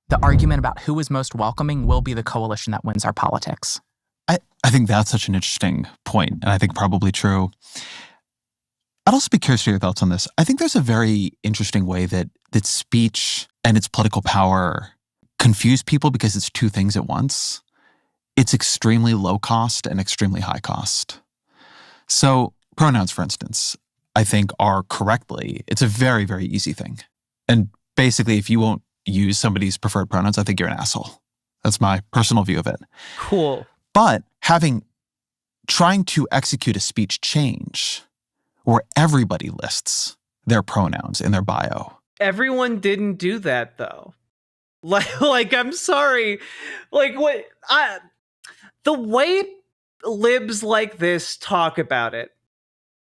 the argument about who is most welcoming will be the coalition that wins our politics. I think that's such an interesting point, and I think probably true. I'd also be curious to your thoughts on this. I think there's a very interesting way that speech and its political power confuse people because it's two things at once. It's extremely low cost and extremely high cost. So pronouns, for instance, I think are correctly, it's a very, very easy thing. And basically, if you won't use somebody's preferred pronouns, I think you're an asshole. That's my personal view of it. Cool. But trying to execute a speech change where everybody lists their pronouns in their bio. Everyone didn't do that, though. Like I'm sorry. The way libs like this talk about it,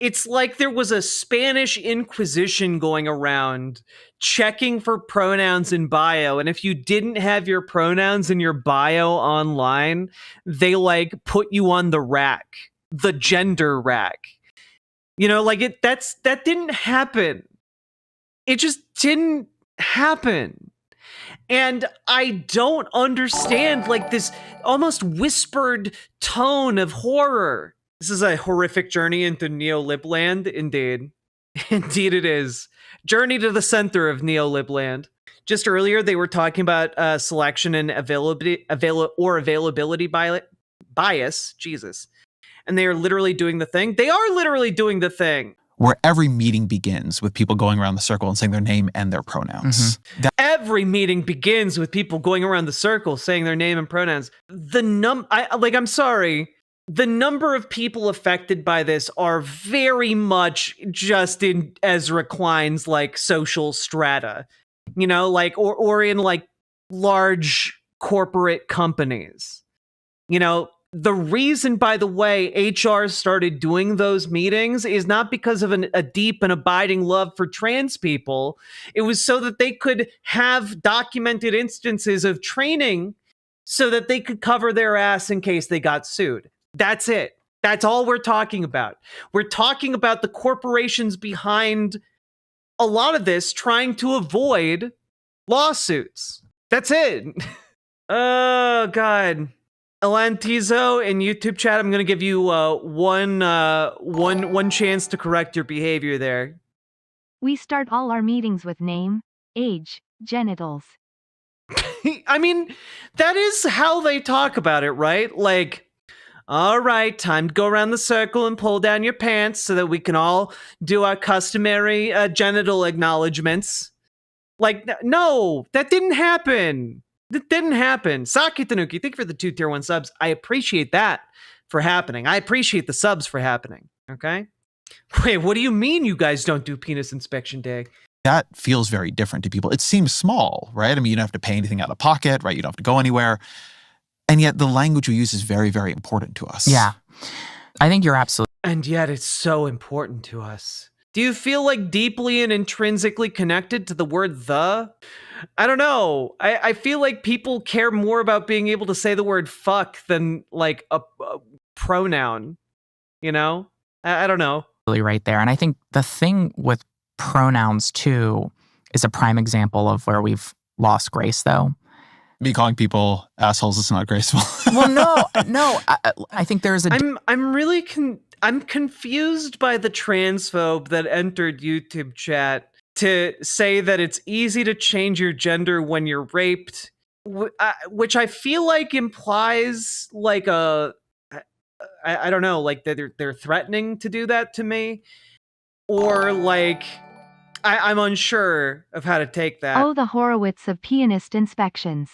it's like there was a Spanish Inquisition going around checking for pronouns in bio. And if you didn't have your pronouns in your bio online, they put you on the rack, the gender rack. That didn't happen. It just didn't happen. And I don't understand this almost whispered tone of horror. This is a horrific journey into neo-libland, indeed. Indeed it is. Journey to the center of neo-libland. Just earlier, they were talking about selection and availability bias. Jesus. And they are literally doing the thing. They are literally doing the thing. Where every meeting begins with people going around the circle and saying their name and their pronouns. Mm-hmm. Every meeting begins with people going around the circle saying their name and pronouns. I'm sorry. The number of people affected by this are very much just in Ezra Klein's social strata, or in large corporate companies. The reason, by the way, HR started doing those meetings is not because of a deep and abiding love for trans people. It was so that they could have documented instances of training so that they could cover their ass in case they got sued. That's it. That's all we're talking about. We're talking about the corporations behind a lot of this trying to avoid lawsuits. That's it. Oh, God. Elantizo in YouTube chat, I'm going to give you one chance to correct your behavior there. We start all our meetings with name, age, genitals. I mean, that is how they talk about it, right? All right, time to go around the circle and pull down your pants so that we can all do our customary genital acknowledgements. No, that didn't happen. That didn't happen. Saki Tanuki, thank you for the 2 tier 1 subs. I appreciate that for happening. I appreciate the subs for happening. Okay? Wait, what do you mean you guys don't do penis inspection day? That feels very different to people. It seems small, right? I mean, you don't have to pay anything out of pocket, right? You don't have to go anywhere. And yet the language we use is very, very important to us. Yeah. I think you're absolutely. And yet it's so important to us. Do you feel deeply and intrinsically connected to the word the? I don't know. I feel like people care more about being able to say the word fuck than a pronoun, I don't know. Right there. And I think the thing with pronouns too is a prime example of where we've lost grace though. Me calling people assholes is not graceful. Well, no. I think there's I'm confused by the transphobe that entered YouTube chat to say that it's easy to change your gender when you're raped, which I feel implies I don't know, they're threatening to do that to me, or I'm unsure of how to take that. Oh, the Horowitz of pianist inspections.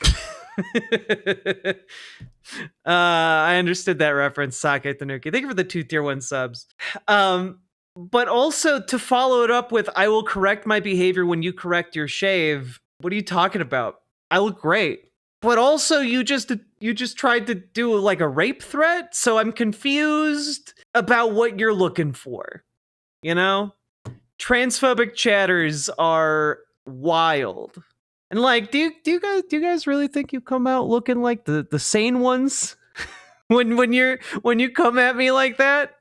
I understood that reference, Sake Tanuki. Thank you for the 2 tier 1 subs. But also to follow it up with, I will correct my behavior when you correct your shave. What are you talking about? I look great. But also you just tried to do a rape threat, so I'm confused about what you're looking for. Transphobic chatters are wild. And do you guys really think you come out looking like the sane ones when you come at me like that?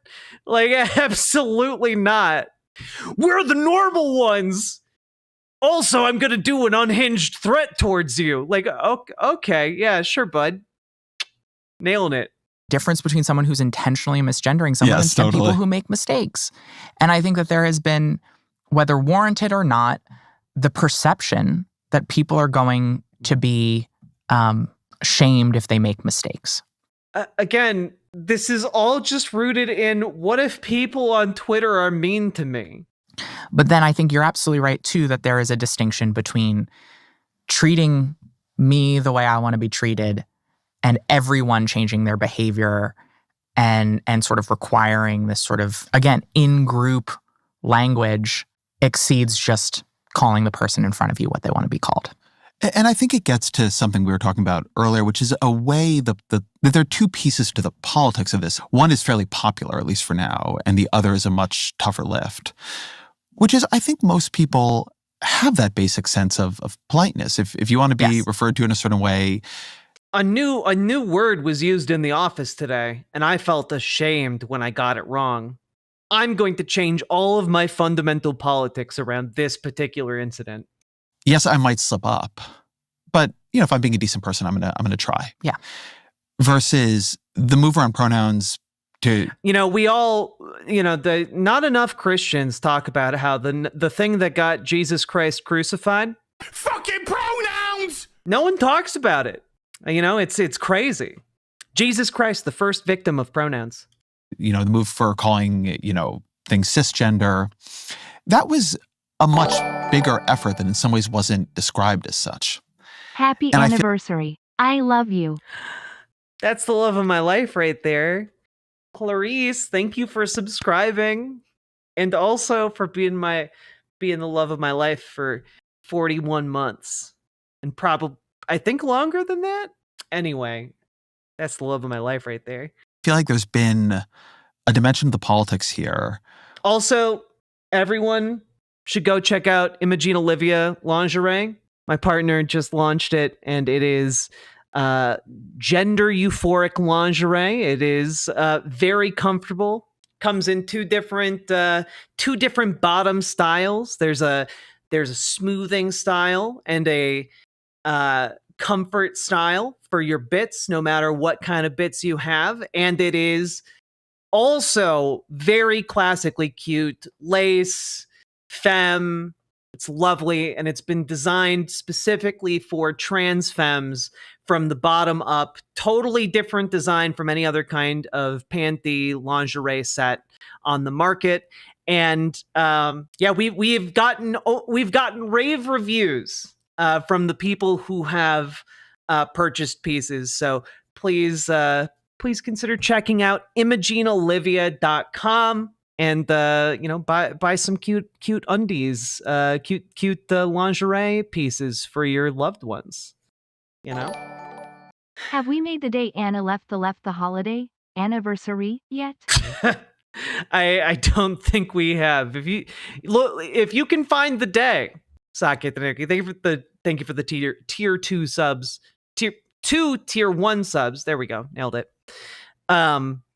Absolutely not. We're the normal ones. Also, I'm going to do an unhinged threat towards you. Like, okay, yeah, sure, bud. Nailing it. Difference between someone who's intentionally misgendering someone Yes, and people totally. who make mistakes. And I think that there has been, whether warranted or not, the perception that people are going to be shamed if they make mistakes. Again, this is all just rooted in what if people on Twitter are mean to me? But then I think you're absolutely right, too, that there is a distinction between treating me the way I want to be treated and everyone changing their behavior and sort of requiring this sort of, again, in-group language exceeds just calling the person in front of you what they want to be called. And I think it gets to something we were talking about earlier, which is a way that there are two pieces to the politics of this. One is fairly popular, at least for now, and the other is a much tougher lift, which is I think most people have that basic sense of politeness. If you want to be referred to in a certain way. A new word was used in the office today, and I felt ashamed when I got it wrong. I'm going to change all of my fundamental politics around this particular incident. Yes, I might slip up, but if I'm being a decent person, I'm gonna try. Yeah. Versus the move around pronouns to we all not enough Christians talk about how the thing that got Jesus Christ crucified. Fucking pronouns. No one talks about it. It's crazy. Jesus Christ, the first victim of pronouns. The move for calling things cisgender, that was a much bigger effort that in some ways wasn't described as such. Happy And anniversary. I love you. That's the love of my life right there. Clarice, thank you for subscribing. And also for being the love of my life for 41 months. And probably, I think longer than that. Anyway, that's the love of my life right there. I feel like there's been a dimension of the politics here. Also, everyone should go check out Imogene Olivia lingerie. My partner just launched it, and it is gender euphoric lingerie. It is very comfortable. Comes in two different bottom styles. There's a smoothing style and a comfort style for your bits, no matter what kind of bits you have. And it is also very classically cute lace, femme. It's lovely, and it's been designed specifically for trans femmes from the bottom up. Totally different design from any other kind of panty lingerie set on the market. And we've gotten rave reviews from the people who have purchased pieces. So please consider checking out ImogeneOlivia.com. And buy some cute undies, cute lingerie pieces for your loved ones. Have we made the day Anna left the holiday anniversary yet? I don't think we have. If you can find the day, Sake Taneki, thank you for the tier 2 subs, tier 1 subs. There we go, nailed it.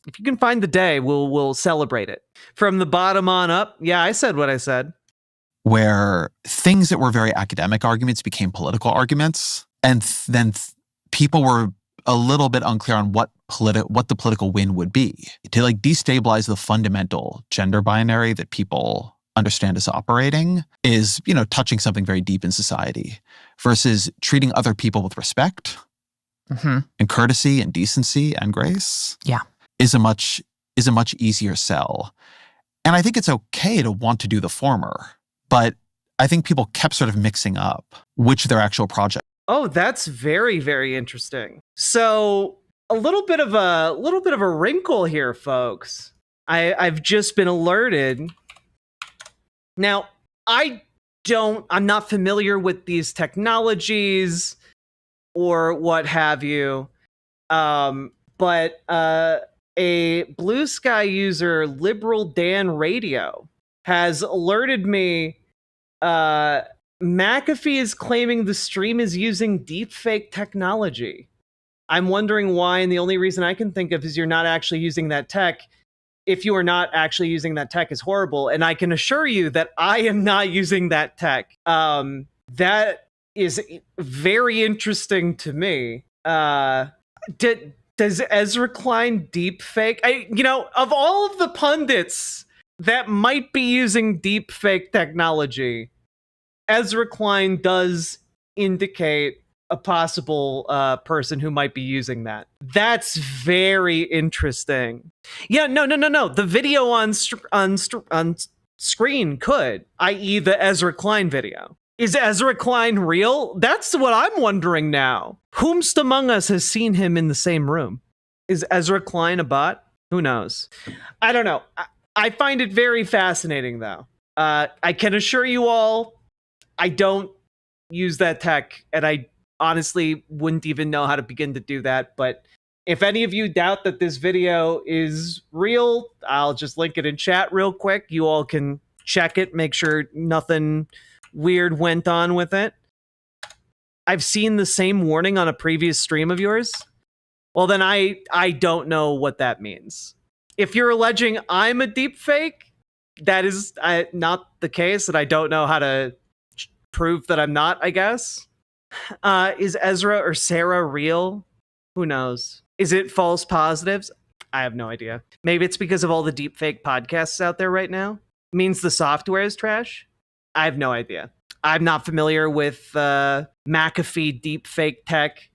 If you can find the day, we'll celebrate it. From the bottom on up, yeah, I said what I said. Where things that were very academic arguments became political arguments, and then people were a little bit unclear on what the political win would be. To destabilize the fundamental gender binary that people understand as operating is, touching something very deep in society, versus treating other people with respect and courtesy and decency and grace. Yeah. Is a much easier sell. And I think it's okay to want to do the former, but I think people kept sort of mixing up which their actual project. Oh, that's very, very interesting. So a little bit of a wrinkle here, folks. I've just been alerted. Now, I'm not familiar with these technologies or what have you. But a Blue Sky user, Liberal Dan Radio, has alerted me McAfee is claiming the stream is using deepfake technology. I'm wondering why, and the only reason I can think of is you're not actually using that tech. if you are not actually using that tech is horrible. And I can assure you that I am not using that tech. That is very interesting to me. Does Ezra Klein deepfake? Of all of the pundits that might be using deepfake technology, Ezra Klein does indicate a possible person who might be using that. That's very interesting. Yeah, no. The video on screen could, i.e., the Ezra Klein video. Is Ezra Klein real? That's what I'm wondering now. Whomst among us has seen him in the same room? Is Ezra Klein a bot? Who knows? I don't know. I find it very fascinating, though. I can assure you all, I don't use that tech, and I honestly wouldn't even know how to begin to do that. But if any of you doubt that this video is real, I'll just link it in chat real quick. You all can check it, make sure nothing weird went on with it. I've seen the same warning on a previous stream of yours. Well, then I don't know what that means. If you're alleging I'm a deepfake, that is not the case, and I don't know how to prove that I'm not, I guess. Is Ezra or Sarah real? Who knows? Is it false positives? I have no idea. Maybe it's because of all the deepfake podcasts out there right now. It means the software is trash? I have no idea. I'm not familiar with McAfee deepfake tech,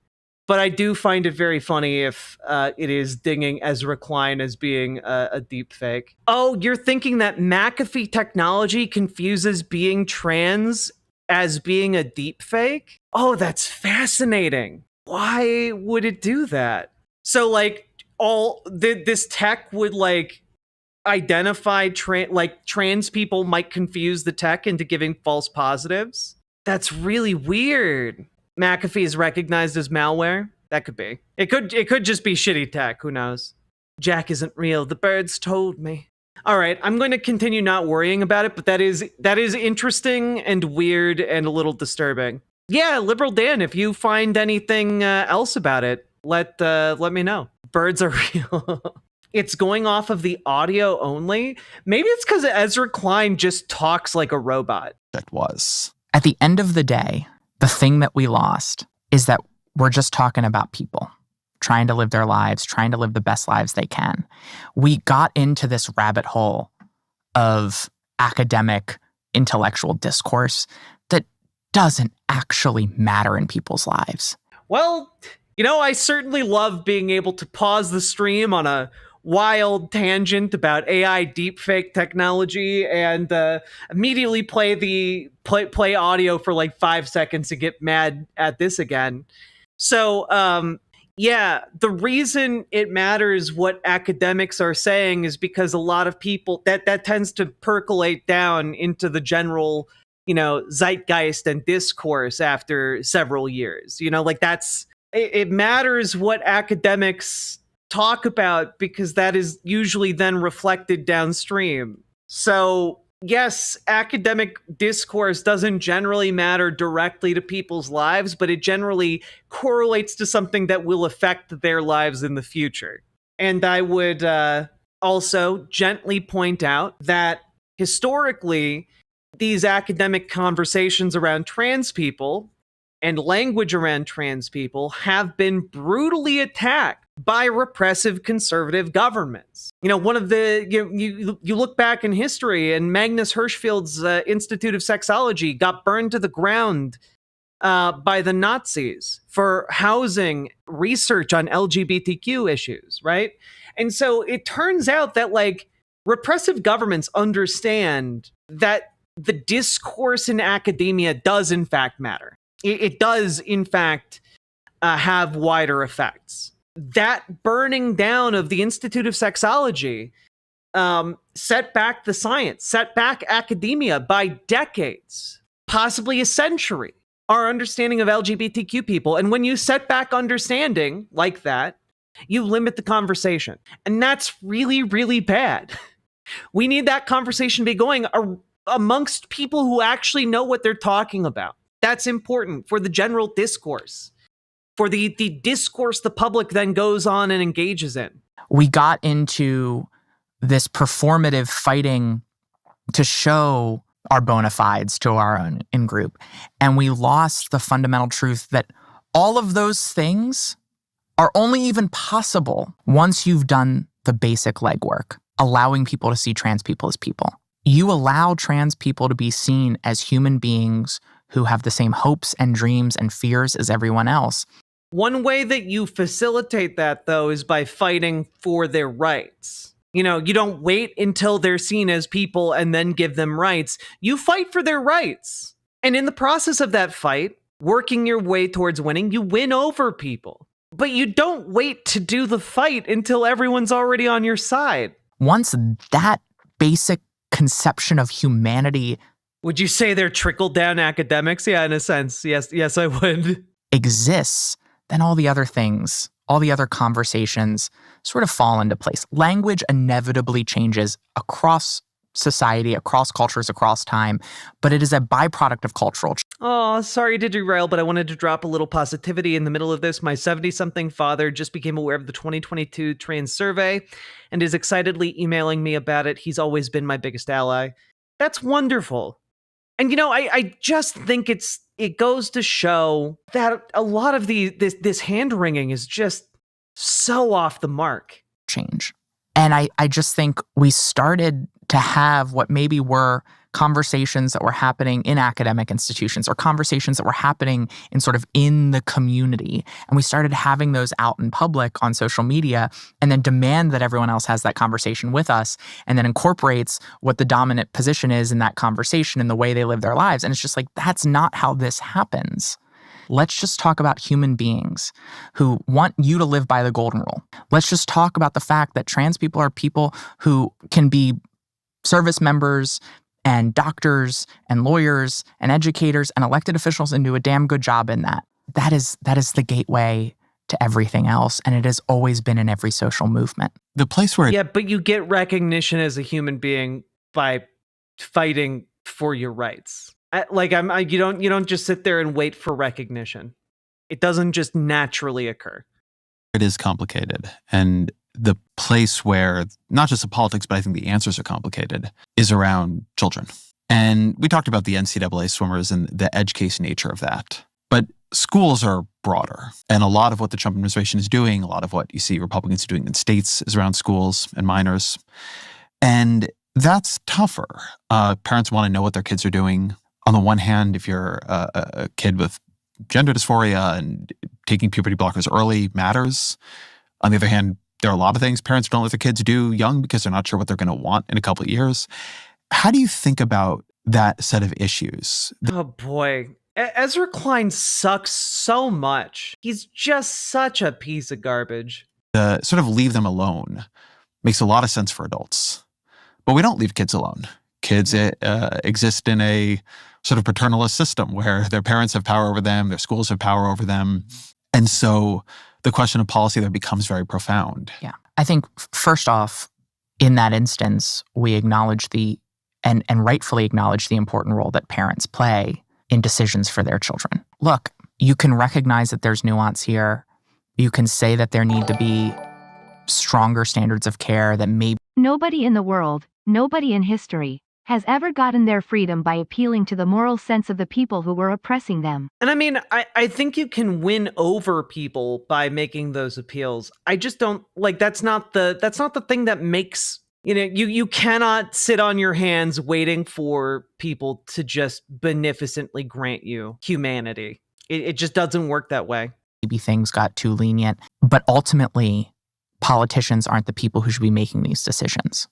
but I do find it very funny if it is dinging Ezra Klein as being a deepfake. Oh, you're thinking that McAfee technology confuses being trans as being a deepfake? Oh, that's fascinating. Why would it do that? So, this tech would identify trans people might confuse the tech into giving false positives. That's really weird. McAfee is recognized as malware. That could be. It could just be shitty tech. Who knows? Jack isn't real. The birds told me. All right, I'm going to continue not worrying about it, but that is interesting and weird and a little disturbing. Yeah, Liberal Dan, if you find anything else about it, let me know. Birds are real. It's going off of the audio only. Maybe it's because Ezra Klein just talks like a robot. That was. At the end of the day, the thing that we lost is that we're just talking about people trying to live their lives, trying to live the best lives they can. We got into this rabbit hole of academic intellectual discourse that doesn't actually matter in people's lives. Well, I certainly love being able to pause the stream on a wild tangent about AI deepfake technology and immediately play audio for 5 seconds to get mad at this again. So, yeah, the reason it matters what academics are saying is because a lot of people that tends to percolate down into the general, zeitgeist and discourse after several years. It matters what academics talk about because that is usually then reflected downstream. So, yes, academic discourse doesn't generally matter directly to people's lives, but it generally correlates to something that will affect their lives in the future. And I would also gently point out that historically, these academic conversations around trans people and language around trans people have been brutally attacked by repressive conservative governments. One of the, you look back in history and Magnus Hirschfeld's Institute of Sexology got burned to the ground by the Nazis for housing research on LGBTQ issues, right? And so it turns out that repressive governments understand that the discourse in academia does in fact matter. It does in fact have wider effects. That burning down of the Institute of Sexology set back the science, set back academia by decades, possibly a century, our understanding of LGBTQ people. And when you set back understanding like that, you limit the conversation. And that's really, really bad. We need that conversation to be going amongst people who actually know what they're talking about. That's important for the general discourse, for the discourse the public then goes on and engages in. We got into this performative fighting to show our bona fides to our own in-group. And we lost the fundamental truth that all of those things are only even possible once you've done the basic legwork, allowing people to see trans people as people. You allow trans people to be seen as human beings who have the same hopes and dreams and fears as everyone else. One way that you facilitate that, though, is by fighting for their rights. You know, you don't wait until they're seen as people and then give them rights. You fight for their rights. And in the process of that fight, working your way towards winning, you win over people. But you don't wait to do the fight until everyone's already on your side. Once that basic conception of humanity Would you say they're trickle-down academics? Yeah, in a sense. Yes, I would. exists, then all the other things, all the other conversations sort of fall into place. Language inevitably changes across society, across cultures, across time, but it is a byproduct of cultural change. Oh, sorry to derail, but I wanted to drop a little positivity in the middle of this. My 70-something father just became aware of the 2022 trans survey and is excitedly emailing me about it. He's always been my biggest ally. That's wonderful. And, you know, I just think it goes to show that a lot of this hand-wringing is just so off the mark. Change. And I just think we started to have what maybe were conversations that were happening in academic institutions or conversations that were happening in sort of in the community. And we started having those out in public on social media and then demand that everyone else has that conversation with us and then incorporates what the dominant position is in that conversation and the way they live their lives. And it's just like, that's not how this happens. Let's just talk about human beings who want you to live by the golden rule. Let's just talk about the fact that trans people are people who can be service members and doctors and lawyers and educators and elected officials and do a damn good job in that. That is the gateway to everything else. And it has always been in every social movement. The place where Yeah, but you get recognition as a human being by fighting for your rights. You don't just sit there and wait for recognition. It doesn't just naturally occur. it is complicated. And the place where not just the politics, but I think the answers are complicated is around children. And we talked about the NCAA swimmers and the edge case nature of that. But schools are broader. And a lot of what the Trump administration is doing, a lot of what you see Republicans doing in states is around schools and minors. And that's tougher. Parents want to know what their kids are doing. On the one hand, if you're a kid with gender dysphoria and taking puberty blockers early matters. On the other hand, there are a lot of things parents don't let their kids do young because they're not sure what they're going to want in a couple of years. How do you think about that set of issues? Oh boy. Ezra Klein sucks so much. He's just such a piece of garbage. Sort of leave them alone makes a lot of sense for adults. But we don't leave kids alone. Kids exist in a sort of paternalist system where their parents have power over them, their schools have power over them. And so the question of policy there becomes very profound. Yeah. I think first off, in that instance, we acknowledge and rightfully acknowledge the important role that parents play in decisions for their children. Look, you can recognize that there's nuance here. You can say that there need to be stronger standards of care that maybe Nobody in the world, nobody in history, has ever gotten their freedom by appealing to the moral sense of the people who were oppressing them. And I mean, I think you can win over people by making those appeals. I just don't that's not the thing that makes, you cannot sit on your hands waiting for people to just beneficently grant you humanity. It just doesn't work that way. maybe things got too lenient. But ultimately, politicians aren't the people who should be making these decisions.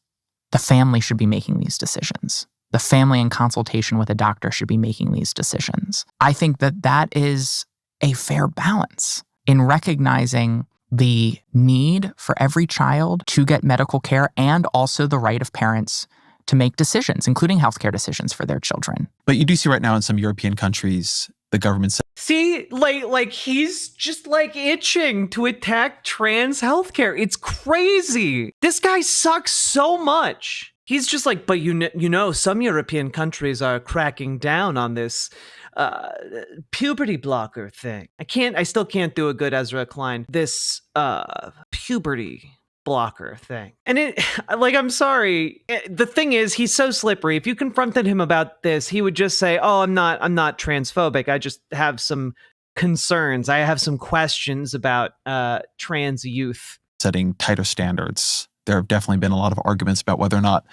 The family should be making these decisions. The family in consultation with a doctor should be making these decisions. I think that is a fair balance in recognizing the need for every child to get medical care and also the right of parents to make decisions, including healthcare decisions for their children. But you do see right now in some European countries, the government says, See, like he's just itching to attack trans healthcare. It's crazy. This guy sucks so much. He's just but some European countries are cracking down on this puberty blocker thing. I still can't do a good Ezra Klein. This puberty blocker thing. And it, like, I'm sorry. The thing is, he's so slippery. If you confronted him about this, he would just say, "Oh, I'm not transphobic. I just have some concerns. I have some questions about trans youth." Setting tighter standards. There have definitely been a lot of arguments about whether or not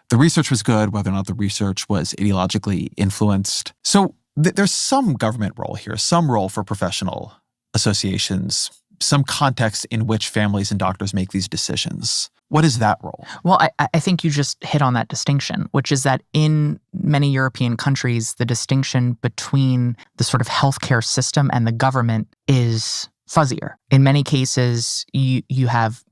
the research was good, whether or not the research was ideologically influenced. So there's some government role here, some role for professional associations, some context in which families and doctors make these decisions. What is that role? Well, I think you just hit on that distinction, which is that in many European countries, the distinction between the sort of healthcare system and the government is fuzzier. In many cases, you have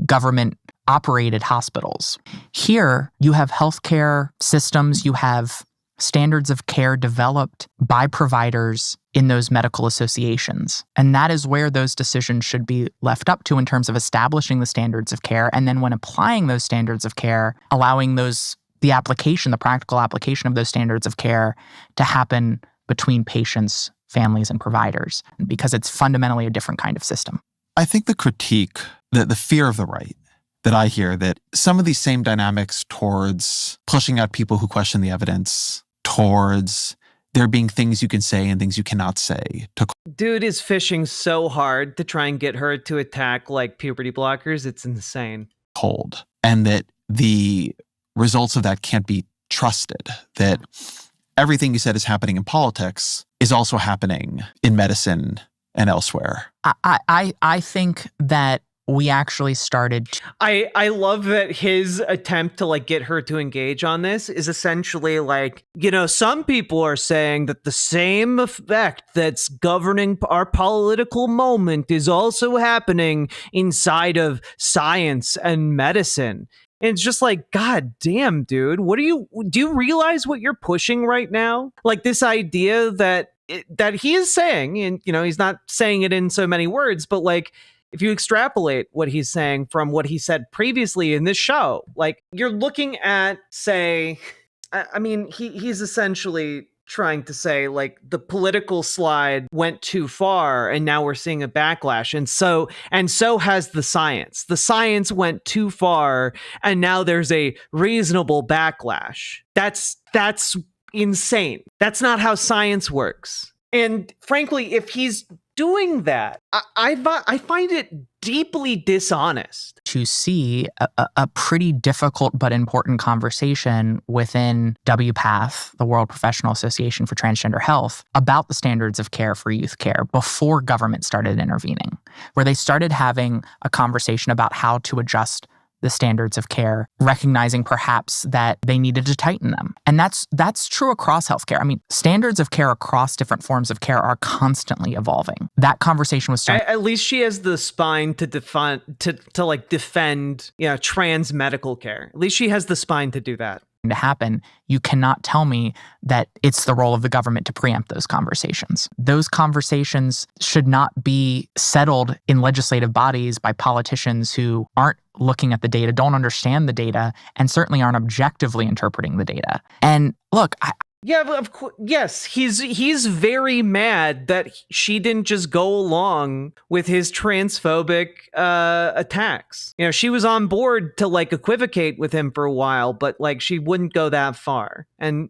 government-operated hospitals. Here, you have healthcare systems, you have standards of care developed by providers in those medical associations. And that is where those decisions should be left up to in terms of establishing the standards of care. And then when applying those standards of care, allowing the practical application of those standards of care to happen between patients, families, and providers, because it's fundamentally a different kind of system. I think the critique, the fear of the right that I hear, that some of these same dynamics towards pushing out people who question the evidence, towards there being things you can say and things you cannot say. Dude is fishing so hard to try and get her to attack like puberty blockers. It's insane. Hold. And that the results of that can't be trusted. That everything you said is happening in politics is also happening in medicine and elsewhere. I think that we actually started. I love that his attempt to like get her to engage on this is essentially like, some people are saying that the same effect that's governing our political moment is also happening inside of science and medicine. And it's just like, God damn, dude, do you realize what you're pushing right now? Like this idea that he is saying, and he's not saying it in so many words, but like, if you extrapolate what he's saying from what he said previously in this show, like you're looking at, say, he's essentially trying to say like the political slide went too far and now we're seeing a backlash. And so has the science. The science went too far and now there's a reasonable backlash. That's insane. That's not how science works. And frankly, if he's doing that, I find it deeply dishonest. To see a pretty difficult but important conversation within WPATH, the World Professional Association for Transgender Health, about the standards of care for youth care before government started intervening, where they started having a conversation about how to adjust the standards of care, recognizing perhaps that they needed to tighten them. And that's true across healthcare. I mean, standards of care across different forms of care are constantly evolving. That conversation was started. At least she has the spine to defend trans medical care. At least she has the spine to do that. To happen, you cannot tell me that it's the role of the government to preempt those conversations. Those conversations should not be settled in legislative bodies by politicians who aren't looking at the data, don't understand the data, and certainly aren't objectively interpreting the data. And look, yeah, of course. Yes, he's very mad that she didn't just go along with his transphobic attacks. She was on board to like equivocate with him for a while, but like she wouldn't go that far. And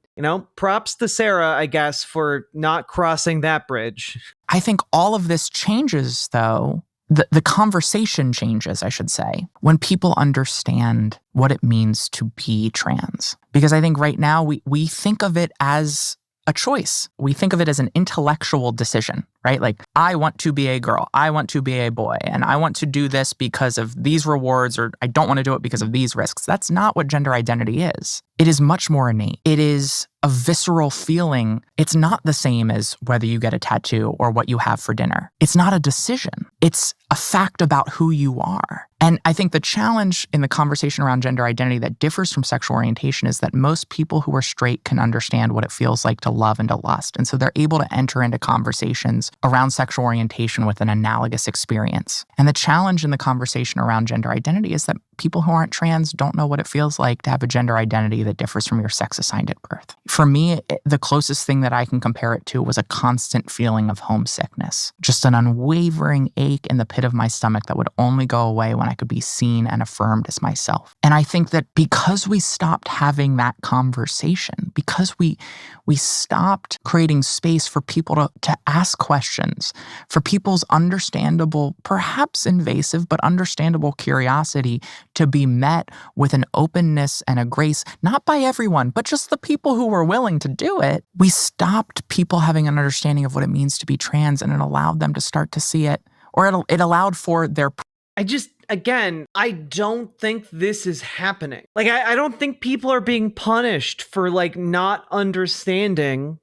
props to Sarah, I guess, for not crossing that bridge. I think all of this changes, though. The conversation changes, I should say, when people understand what it means to be trans. Because I think right now we think of it as a choice. We think of it as an intellectual decision, right? Like, I want to be a girl, I want to be a boy, and I want to do this because of these rewards, or I don't want to do it because of these risks. That's not what gender identity is. It is much more innate. It is a visceral feeling. It's not the same as whether you get a tattoo or what you have for dinner. It's not a decision. It's a fact about who you are. And I think the challenge in the conversation around gender identity that differs from sexual orientation is that most people who are straight can understand what it feels like to love and to lust. And so they're able to enter into conversations around sexual orientation with an analogous experience. And the challenge in the conversation around gender identity is that people who aren't trans don't know what it feels like to have a gender identity that differs from your sex assigned at birth. For me, the closest thing that I can compare it to was a constant feeling of homesickness, just an unwavering ache in the pit of my stomach that would only go away when I could be seen and affirmed as myself. And I think that because we stopped having that conversation, because we stopped creating space for people to ask questions, for people's understandable, perhaps invasive, but understandable curiosity to be met with an openness and a grace, not by everyone, but just the people who were willing to do it, we stopped people having an understanding of what it means to be trans, and it allowed them to start to see it, or it allowed for their... I don't think this is happening. Like, I don't think people are being punished for, like, not understanding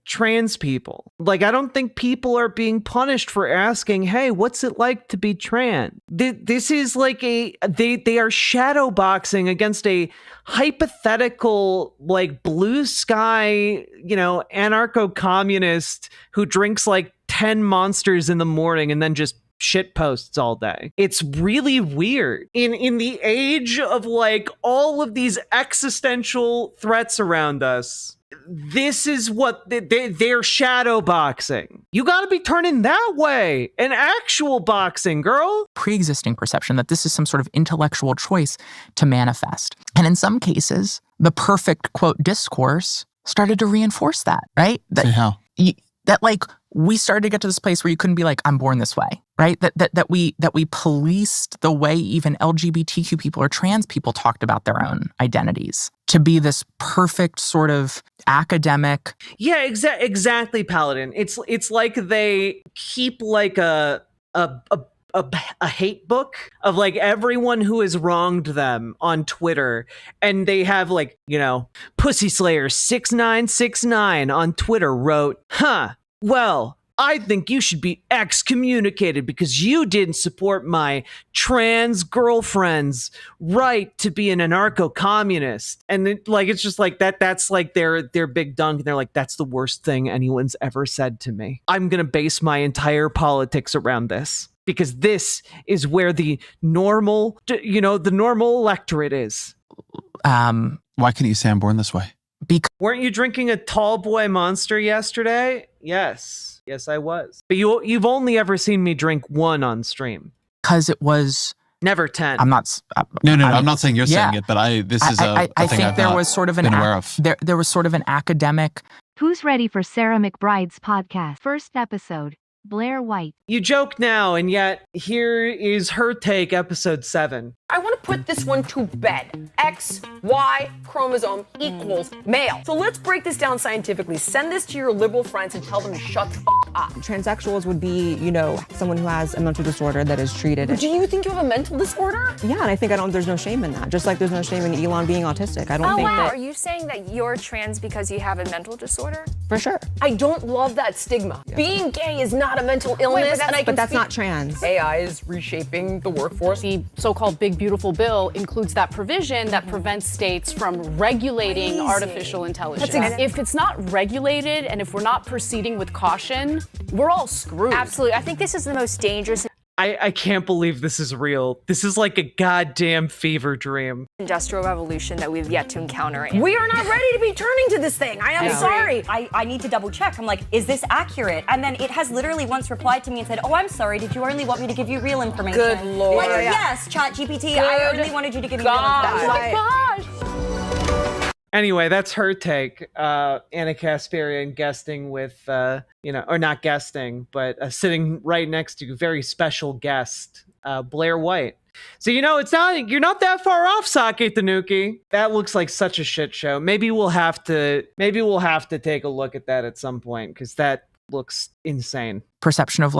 trans people. Like, I don't think people are being punished for asking, hey, what's it like to be trans? This is like they are shadow boxing against a hypothetical, like, blue sky, anarcho-communist who drinks, like, 10 monsters in the morning and then just shit posts all day. It's really weird. In the age of, like, all of these existential threats around us, this is what they're shadow boxing. You gotta be turning that way. An actual boxing, girl. Pre-existing perception that this is some sort of intellectual choice to manifest. And in some cases, the perfect, quote, discourse started to reinforce that, right? Say how? That, like, we started to get to this place where you couldn't be like, I'm born this way, right? That we policed the way even LGBTQ people or trans people talked about their own identities to be this perfect sort of academic. Yeah, exactly, Paladin. It's like they keep, like, a hate book of, like, everyone who has wronged them on Twitter, and they have, like, Pussy Slayer 6969 on Twitter wrote, well, I think you should be excommunicated because you didn't support my trans girlfriend's right to be an anarcho-communist. And it's just like that's like their big dunk. And they're like, that's the worst thing anyone's ever said to me. I'm going to base my entire politics around this because this is where the normal electorate is. Why couldn't you say I'm born this way? Weren't you drinking a tall boy monster yesterday? Yes, I was. But you've only ever seen me drink one on stream. Because it was... Never 10. I'm not... No, I'm not saying you're saying it, but I think there was sort of been aware of. There was sort of an academic... Who's ready for Sarah McBride's podcast? First episode, Blair White. You joke now, and yet here is her take, episode 7. I want to put this one to bed. XY chromosome equals male. So let's break this down scientifically. Send this to your liberal friends and tell them to shut the up. Transsexuals would be, someone who has a mental disorder that is treated. Do you think you have a mental disorder? Yeah, and I think there's no shame in that. Just like there's no shame in Elon being autistic. I don't think that... Are you saying that you're trans because you have a mental disorder? For sure. I don't love that stigma. Yeah. Being gay is not a mental illness. But that's not trans. AI is reshaping the workforce. The so-called Big Beautiful Bill includes that provision that prevents states from regulating artificial intelligence. If it's not regulated and if we're not proceeding with caution, we're all screwed. Absolutely. I think this is the most dangerous. I can't believe this is real. This is like a goddamn fever dream. Industrial revolution that we've yet to encounter. We are not ready to be turning to this thing. I am sorry. I need to double check. I'm like, is this accurate? And then it has literally once replied to me and said, oh, I'm sorry. Did you only want me to give you real information? Good Lord. Like, yes, ChatGPT, I only wanted you to give me real information. Oh my gosh. Anyway, that's her take. Anna Kasparian guesting with, or not guesting, but sitting right next to a very special guest, Blair White. So, you're not that far off, Sake Tanuki. That looks like such a shit show. Maybe we'll have to take a look at that at some point because that looks insane. Perception of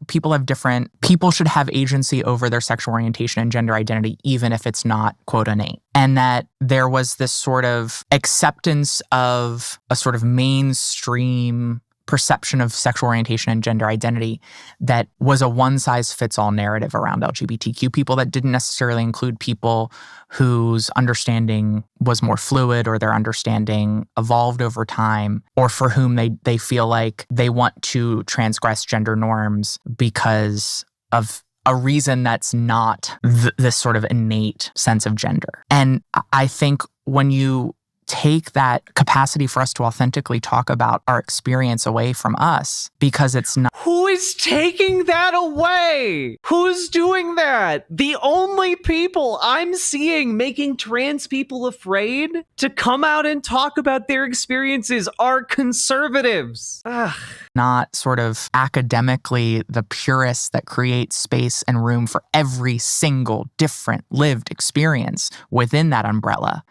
people should have agency over their sexual orientation and gender identity, even if it's not, quote, innate. And that there was this sort of acceptance of a sort of mainstream perception of sexual orientation and gender identity that was a one-size-fits-all narrative around LGBTQ people that didn't necessarily include people whose understanding was more fluid or their understanding evolved over time, or for whom they feel like they want to transgress gender norms because of a reason that's not this sort of innate sense of gender. And I think when you take that capacity for us to authentically talk about our experience away from us, because it's not... Who is taking that away? Who's doing that? The only people I'm seeing making trans people afraid to come out and talk about their experiences are conservatives. Ugh. Not sort of academically the purists that create space and room for every single different lived experience within that umbrella.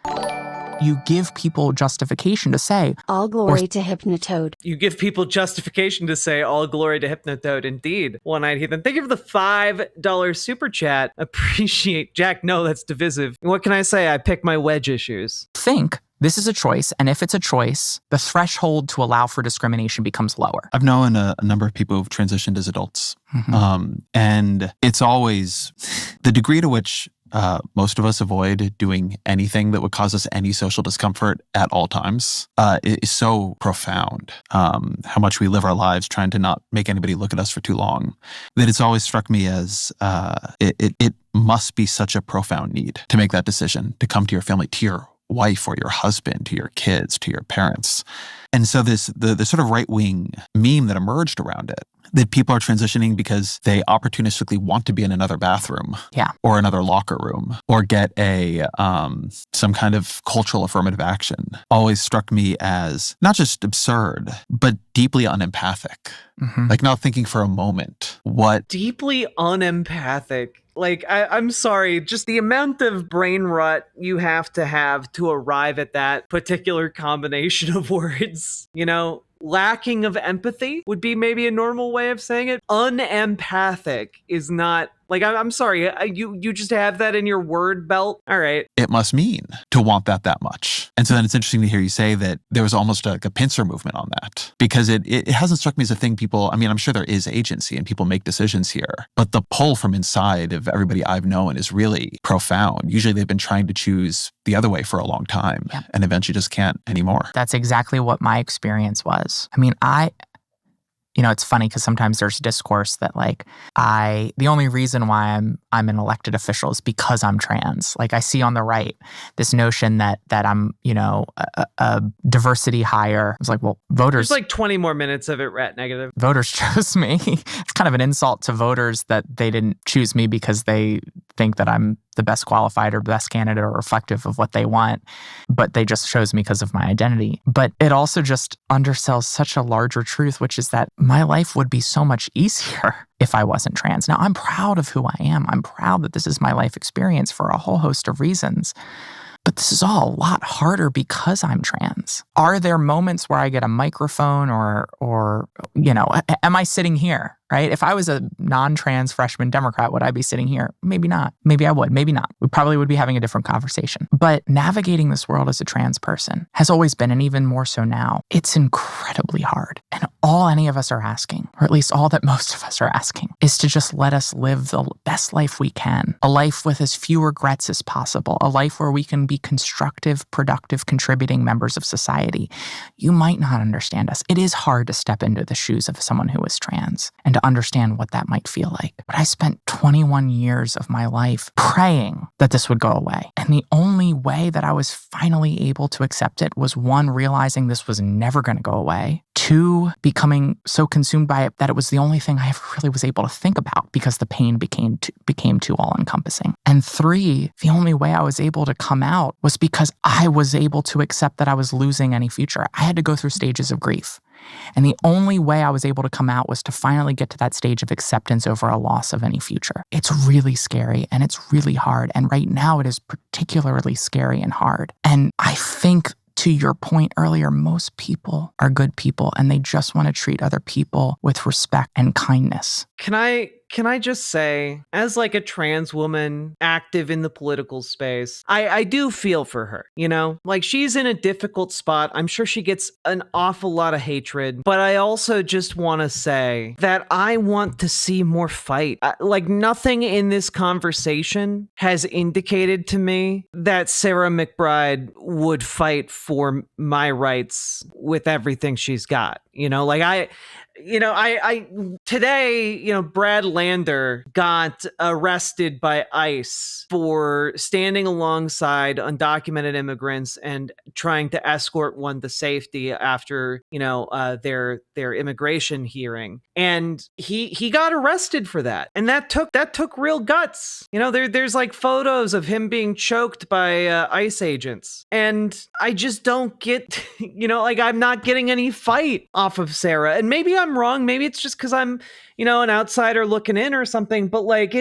You give people justification to say, all glory to Hypnotoad. You give people justification to say, all glory to Hypnotoad. Indeed. One-eyed heathen. Thank you for the $5 super chat. Appreciate. Jack, no, that's divisive. What can I say? I pick my wedge issues. Think this is a choice, and if it's a choice, the threshold to allow for discrimination becomes lower. I've known a number of people who've transitioned as adults. And it's always the degree to which most of us avoid doing anything that would cause us any social discomfort at all times is so profound. How much we live our lives trying to not make anybody look at us for too long, that it's always struck me as it must be such a profound need to make that decision, to come to your family, to your wife or your husband, to your kids, to your parents. And so the sort of right-wing meme that emerged around it, that people are transitioning because they opportunistically want to be in another bathroom, or another locker room, or get a some kind of cultural affirmative action, always struck me as not just absurd, but deeply unempathic. Like not thinking for a moment what... Deeply unempathic. Like, I'm sorry, just the amount of brain rot you have to arrive at that particular combination of words, you know? Lacking of empathy would be maybe a normal way of saying it. Unempathic is not... Like, I'm sorry, you just have that in your word belt? All right. It must mean to want that much. And so then it's interesting to hear you say that there was almost like a pincer movement on that. Because it hasn't struck me as a thing people... I mean, I'm sure there is agency and people make decisions here. But the pull from inside of everybody I've known is really profound. Usually they've been trying to choose the other way for a long time. And eventually just can't anymore. That's exactly what my experience was. I mean, you know, it's funny because sometimes there's discourse that like the only reason why I'm an elected official is because I'm trans. Like I see on the right this notion that I'm, you know, a diversity hire. It's like, well, voters... There's like 20 more minutes of it rat negative. Voters chose me. It's kind of an insult to voters that they didn't choose me because they think that I'm the best qualified or best candidate or reflective of what they want, but they just chose me because of my identity. But it also just undersells such a larger truth, which is that my life would be so much easier if I wasn't trans. Now, I'm proud of who I am. I'm proud that this is my life experience for a whole host of reasons. But this is all a lot harder because I'm trans. Are there moments where I get a microphone or you know, am I sitting here, right? If I was a non-trans freshman Democrat, would I be sitting here? Maybe not. Maybe I would. Maybe not. We probably would be having a different conversation. But navigating this world as a trans person has always been, and even more so now, it's incredibly hard. And all any of us are asking, or at least all that most of us are asking, is to just let us live the best life we can. A life with as few regrets as possible. A life where we can be constructive, productive, contributing members of society. You might not understand us. It is hard to step into the shoes of someone who is trans and to understand what that might feel like. But I spent 21 years of my life praying that this would go away. And the only way that I was finally able to accept it was, one, realizing this was never going to go away. Two, becoming so consumed by it that it was the only thing I ever really was able to think about because the pain became too all-encompassing. And three, the only way I was able to come out was because I was able to accept that I was losing any future. I had to go through stages of grief. And the only way I was able to come out was to finally get to that stage of acceptance over a loss of any future. It's really scary and it's really hard. And right now it is particularly scary and hard. And I think, to your point earlier, most people are good people and they just want to treat other people with respect and kindness. Can I can I just say, as like a trans woman active in the political space, I do feel for her, you know? Like, she's in a difficult spot. I'm sure she gets an awful lot of hatred, but I also just want to say that I want to see more fight. Like, nothing in this conversation has indicated to me that Sarah McBride would fight for my rights with everything she's got. You know, like I today, you know, Brad Lander got arrested by ICE for standing alongside undocumented immigrants and trying to escort one to safety after, you know, their immigration hearing. And he got arrested for that. And that took real guts. You know, there's like photos of him being choked by ICE agents. And I just don't get, you know, like, I'm not getting any fight off of Sarah. And maybe I'm wrong. Maybe it's just because I'm, you know, an outsider looking in or something. But like,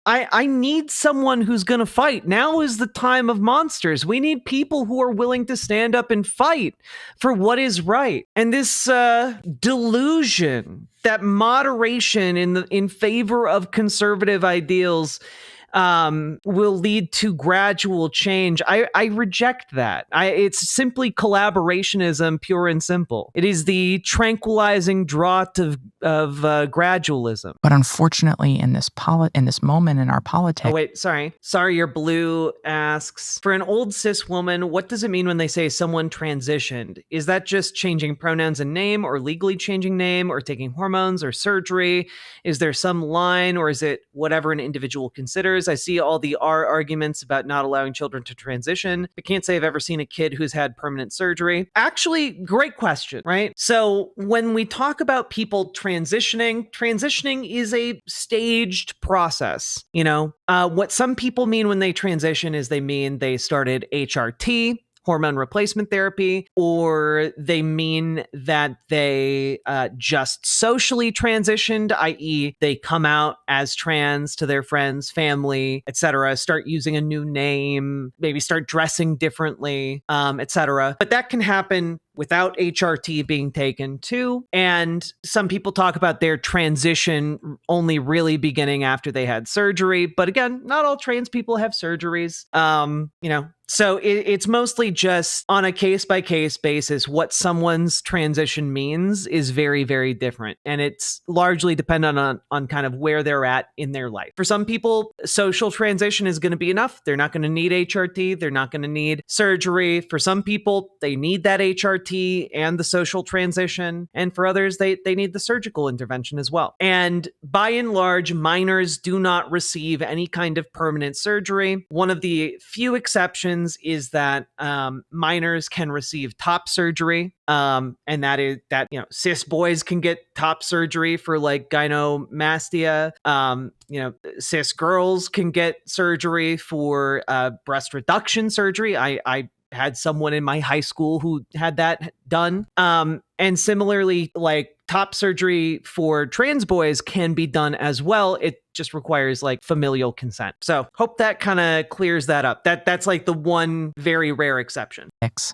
I need someone who's going to fight. Now is the time of monsters. We need people who are willing to stand up and fight for what is right. And this delusion that moderation in favor of conservative ideals will lead to gradual change. I reject that. It's simply collaborationism, pure and simple. It is the tranquilizing draught of gradualism. But unfortunately, in this moment in our politics. Oh wait, sorry. Your Blue asks, for an old cis woman, what does it mean when they say someone transitioned? Is that just changing pronouns and name, or legally changing name, or taking hormones or surgery? Is there some line, or is it whatever an individual considers? I see all the arguments about not allowing children to transition. I can't say I've ever seen a kid who's had permanent surgery. Actually, great question, right? So when we talk about people transitioning is a staged process. You know, what some people mean when they transition is they mean they started HRT, hormone replacement therapy, or they mean that they just socially transitioned, i.e. they come out as trans to their friends, family, etc., start using a new name, maybe start dressing differently, etc. But that can happen without HRT being taken too. And some people talk about their transition only really beginning after they had surgery. But again, not all trans people have surgeries. You know, so it's mostly just on a case-by-case basis. What someone's transition means is very, very different. And it's largely dependent on kind of where they're at in their life. For some people, social transition is going to be enough. They're not going to need HRT. They're not going to need surgery. For some people, they need that HRT and the social transition. And for others, they need the surgical intervention as well. And by and large, minors do not receive any kind of permanent surgery. One of the few exceptions is that minors can receive top surgery. And that is that, you know, cis boys can get top surgery for like gynecomastia. You know, cis girls can get surgery for breast reduction surgery. I had someone in my high school who had that done. And similarly, like top surgery for trans boys can be done as well. It just requires like familial consent. So hope that kind of clears that up. That's like the one very rare exception.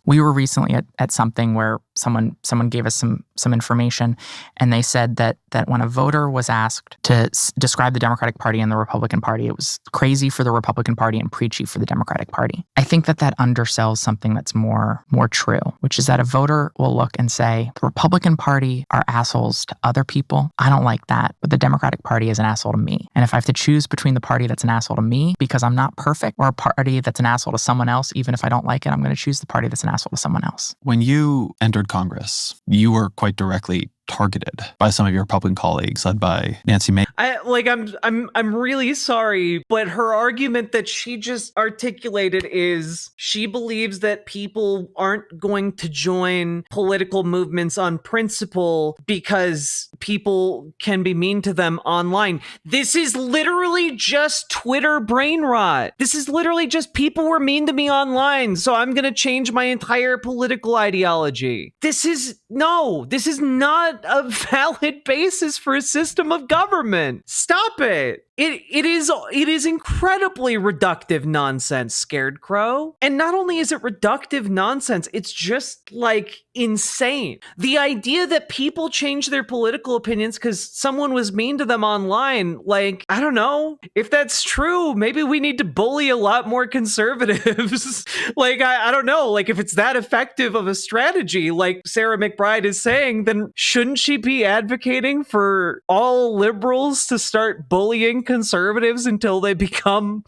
We were recently at something where someone gave us some information, and they said that when a voter was asked to describe the Democratic Party and the Republican Party, it was crazy for the Republican Party and preachy for the Democratic Party. I think that undersells something that's more true, which is that a voter will look and say, the Republican Party are assholes to other people. I don't like that, but the Democratic Party is an asshole to me. And if I have to choose between the party that's an asshole to me because I'm not perfect, or a party that's an asshole to someone else, even if I don't like it, I'm going to choose the party that's an asshole to someone else. When you entered Congress, you were quite directly targeted by some of your Republican colleagues, led by Nancy Mace. I'm really sorry, but her argument that she just articulated is she believes that people aren't going to join political movements on principle because people can be mean to them online. This is literally just Twitter brain rot. This is literally just people were mean to me online, so I'm going to change my entire political ideology. This is not a valid basis for a system of government. Stop it. It is incredibly reductive nonsense, Scared Crow. And not only is it reductive nonsense, it's just like insane. The idea that people change their political opinions because someone was mean to them online, like, I don't know. If that's true, maybe we need to bully a lot more conservatives. Like, I don't know. Like, if it's that effective of a strategy, like Sarah McBride is saying, then shouldn't she be advocating for all liberals to start bullying conservatives until they become,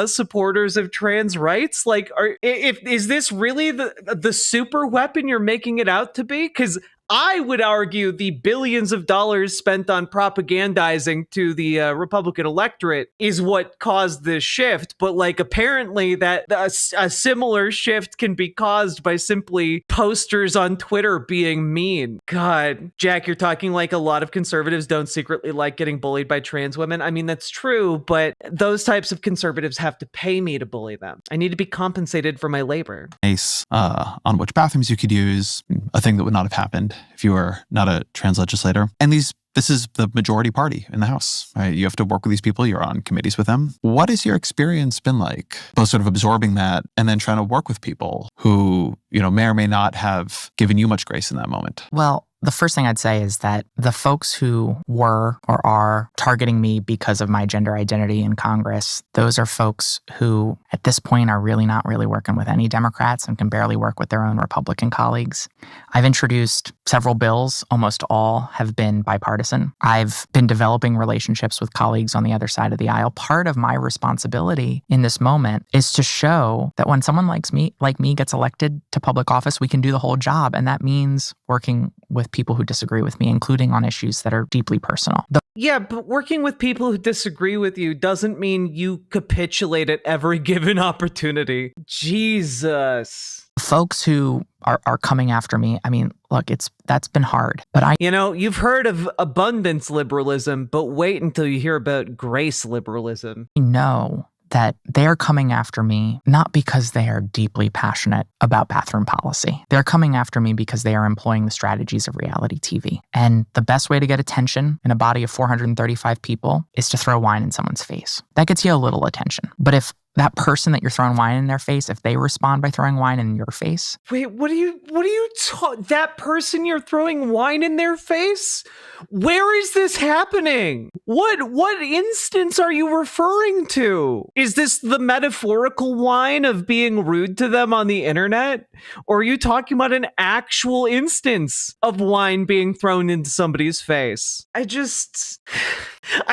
supporters of trans rights? Like, is this really the super weapon you're making it out to be? Because I would argue the billions of dollars spent on propagandizing to the Republican electorate is what caused this shift. But like, apparently that a similar shift can be caused by simply posters on Twitter being mean. God, Jack, you're talking like a lot of conservatives don't secretly like getting bullied by trans women. I mean, that's true, but those types of conservatives have to pay me to bully them. I need to be compensated for my labor. Nice. On which bathrooms you could use, a thing that would not have happened if you were not a trans legislator. And this is the majority party in the House, right? You have to work with these people. You're on committees with them. What has your experience been like, both sort of absorbing that and then trying to work with people who, may or may not have given you much grace in that moment? Well, the first thing I'd say is that the folks who were or are targeting me because of my gender identity in Congress, those are folks who at this point are really not really working with any Democrats and can barely work with their own Republican colleagues. I've introduced several bills. Almost all have been bipartisan. I've been developing relationships with colleagues on the other side of the aisle. Part of my responsibility in this moment is to show that when someone like me gets elected to public office, we can do the whole job. And that means working with people who disagree with me, including on issues that are deeply personal. Yeah, but working with people who disagree with you doesn't mean you capitulate at every given opportunity. Jesus. Folks who are coming after me, I mean, look, that's been hard. But you've heard of abundance liberalism, but wait until you hear about grace liberalism. I know that they're coming after me not because they are deeply passionate about bathroom policy. They're coming after me because they are employing the strategies of reality TV. And the best way to get attention in a body of 435 people is to throw wine in someone's face. That gets you a little attention. But if that person that you're throwing wine in their face, if they respond by throwing wine in your face. Wait, that person you're throwing wine in their face? Where is this happening? What instance are you referring to? Is this the metaphorical wine of being rude to them on the internet? Or are you talking about an actual instance of wine being thrown into somebody's face? I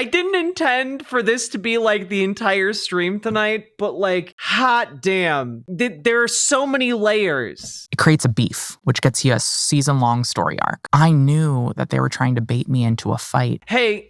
didn't intend for this to be like the entire stream tonight, but like, hot damn, there are so many layers. It creates a beef, which gets you a season-long story arc. I knew that they were trying to bait me into a fight. Hey,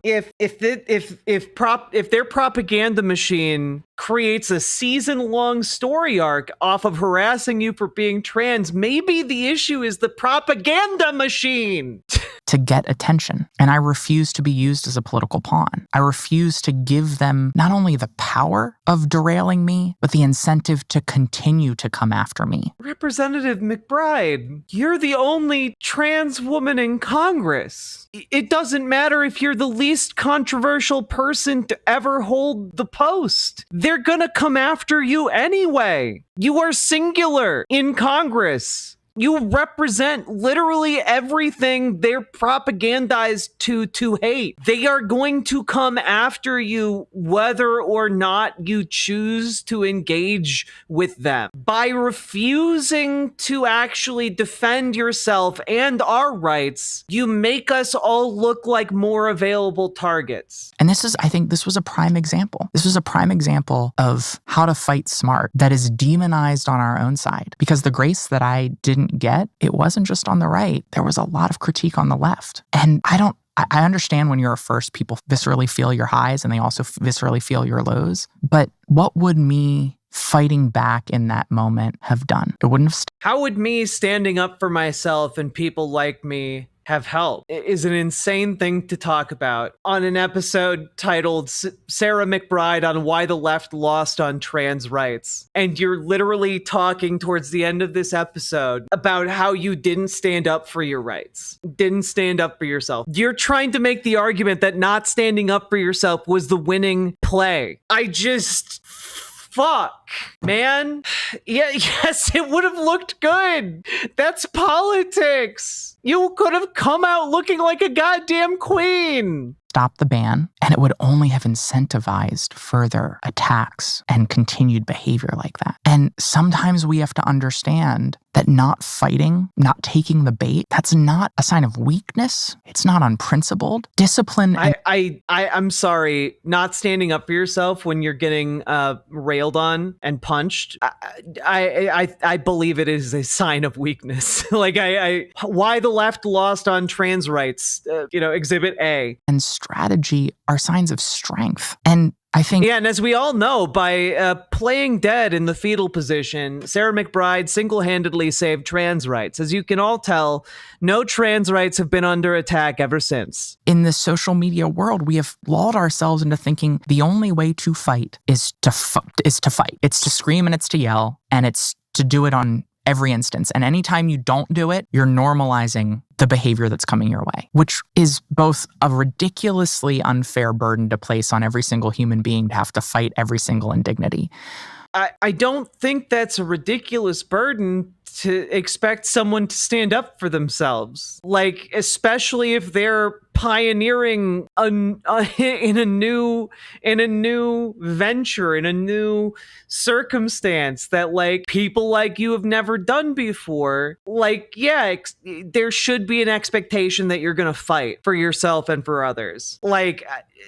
if their propaganda machine creates a season-long story arc off of harassing you for being trans, maybe the issue is the propaganda machine. To get attention. And I refuse to be used as a political pawn. I refuse to give them not only the power of derailing me, but the incentive to continue to come after me. Representative McBride, you're the only trans woman in Congress. It doesn't matter if you're the least controversial person to ever hold the post. They're gonna come after you anyway. You are singular in Congress. You represent literally everything they're propagandized to hate. They are going to come after you whether or not you choose to engage with them. By refusing to actually defend yourself and our rights, you make us all look like more available targets. And I think this was a prime example. This was a prime example of how to fight smart that is demonized on our own side. Because the grace that I didn't get, it wasn't just on the right. There was a lot of critique on the left. And I understand when you're a first, people viscerally feel your highs and they also viscerally feel your lows. But what would me fighting back in that moment have done? It wouldn't have. How would me standing up for myself and people like me have helped is an insane thing to talk about on an episode titled Sarah McBride on Why the Left Lost on Trans Rights. And you're literally talking towards the end of this episode about how you didn't stand up for your rights, didn't stand up for yourself. You're trying to make the argument that not standing up for yourself was the winning play. Fuck, man. Yeah, yes, it would have looked good. That's politics. You could have come out looking like a goddamn queen. Stop the ban, and it would only have incentivized further attacks and continued behavior like that. And sometimes we have to understand that not fighting, not taking the bait, that's not a sign of weakness. It's not unprincipled. Discipline. I'm sorry, not standing up for yourself when you're getting railed on and punched. I believe it is a sign of weakness. Why the left lost on trans rights? Exhibit A. And strategy are signs of strength. And I think... Yeah, and as we all know, by playing dead in the fetal position, Sarah McBride single-handedly saved trans rights. As you can all tell, no trans rights have been under attack ever since. In the social media world, we have lulled ourselves into thinking the only way to fight is to fight. It's to scream and it's to yell, and it's to do it on every instance. And anytime you don't do it, you're normalizing the behavior that's coming your way, which is both a ridiculously unfair burden to place on every single human being to have to fight every single indignity. I don't think that's a ridiculous burden to expect someone to stand up for themselves. Especially if they're pioneering in a new venture, in a new circumstance that people like you have never done before. There should be an expectation that you're going to fight for yourself and for others.